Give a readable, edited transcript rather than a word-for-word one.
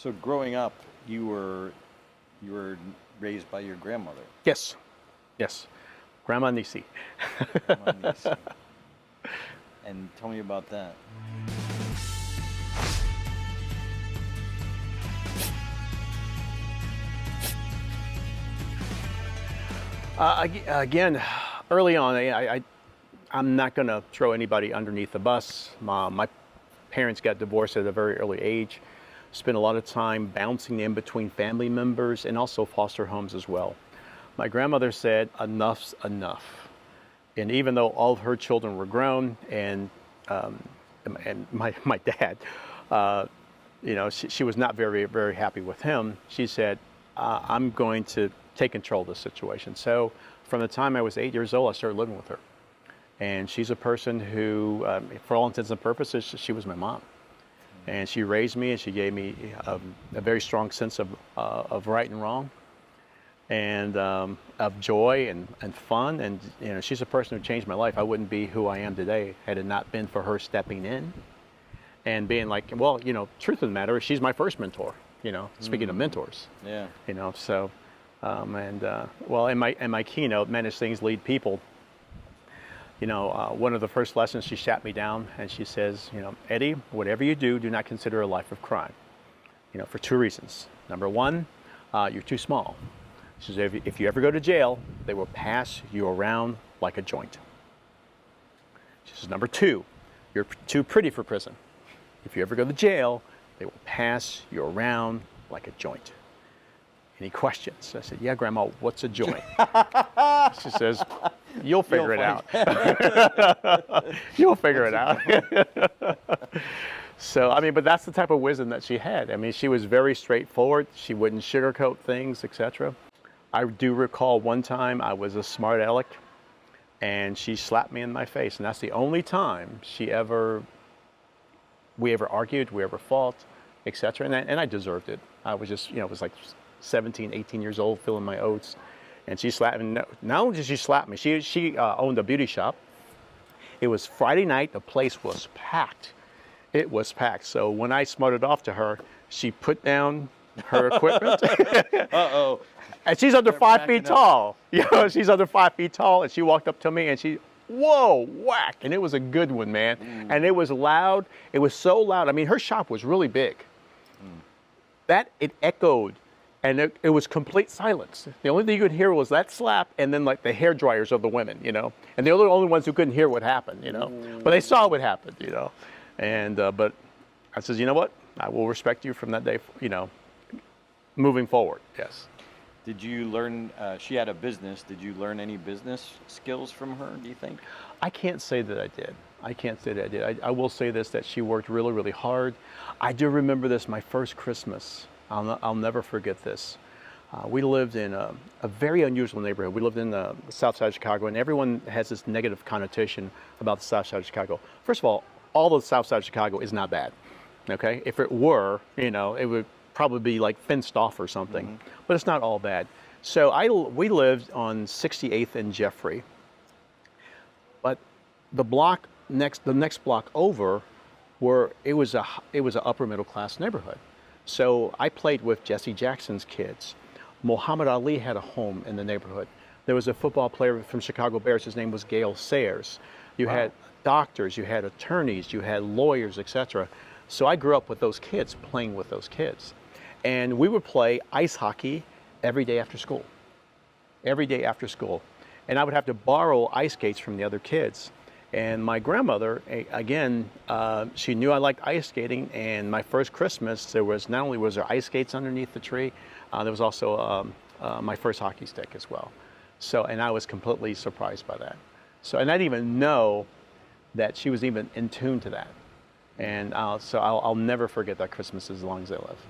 So growing up, you were raised by your grandmother. Yes, yes, Grandma Nisi. Grandma Nisi. And tell me about that. Again, early on, I'm not going to throw anybody underneath the bus. My parents got divorced at a very early age. Spent a lot of time bouncing in between family members and also foster homes as well. My grandmother said, enough's enough. And even though all of her children were grown and my dad, she was not very, very happy with him. She said, I'm going to take control of the situation. So from the time I was 8 years old, I started living with her. And she's a person who, for all intents and purposes, she was my mom. And she raised me and she gave me a very strong sense of right and wrong and of joy and fun. And she's a person who changed my life. I wouldn't be who I am today had it not been for her stepping in and being like, well, truth of the matter is she's my first mentor, speaking of mentors. Yeah. So, in my keynote, Manage Things, Lead People, one of the first lessons, she sat me down and she says, Eddie, whatever you do, do not consider a life of crime, for 2 reasons. Number 1, you're too small. She says, if you ever go to jail, they will pass you around like a joint. She says, number 2, you're too pretty for prison. If you ever go to jail, they will pass you around like a joint. Any questions? I said, yeah, Grandma, what's a joint? She says, you'll figure it out. You'll figure it out. So, but that's the type of wisdom that she had. She was very straightforward. She wouldn't sugarcoat things, etc. I do recall one time I was a smart aleck and she slapped me in my face. And that's the only time we ever argued, we ever fought, etc. And I deserved it. I was just, it was like 17, 18 years old, filling my oats. And she slapped me. Not only did she slap me, she owned a beauty shop. It was Friday night. The place was packed. It was packed. So when I smarted off to her, she put down her equipment. Uh-oh. And she's under 5 feet tall. She's under 5 feet tall. And she walked up to me and she, whoa, whack. And it was a good one, man. And it was loud. It was so loud. Her shop was really big. It echoed. And it was complete silence. The only thing you could hear was that slap and then like the hair dryers of the women, And they were the only ones who couldn't hear what happened, But they saw what happened, And, but I says, you know what? I will respect you from that day, moving forward, yes. Did you learn, she had a business, did you learn any business skills from her, do you think? I can't say that I did. I will say this, that she worked really, really hard. I do remember this, my first Christmas. I'll never forget this. We lived in a very unusual neighborhood. We lived in the south side of Chicago, and everyone has this negative connotation about the south side of Chicago. First of all the south side of Chicago is not bad, okay? If it were, it would probably be like fenced off or something, but it's not all bad. So we lived on 68th and Jeffrey, but the next block over, it was an upper middle class neighborhood. So I played with Jesse Jackson's kids. Muhammad Ali had a home in the neighborhood. There was a football player from Chicago Bears. His name was Gale Sayers. You had doctors, you had attorneys, you had lawyers, etc. So I grew up with those kids, playing with those kids. And we would play ice hockey every day after school. Every day after school. And I would have to borrow ice skates from the other kids. And my grandmother, again, she knew I liked ice skating, and my first Christmas, not only was there ice skates underneath the tree, there was also my first hockey stick as well. So, and I was completely surprised by that. So, and I didn't even know that she was even in tune to that. And so I'll never forget that Christmas as long as I live.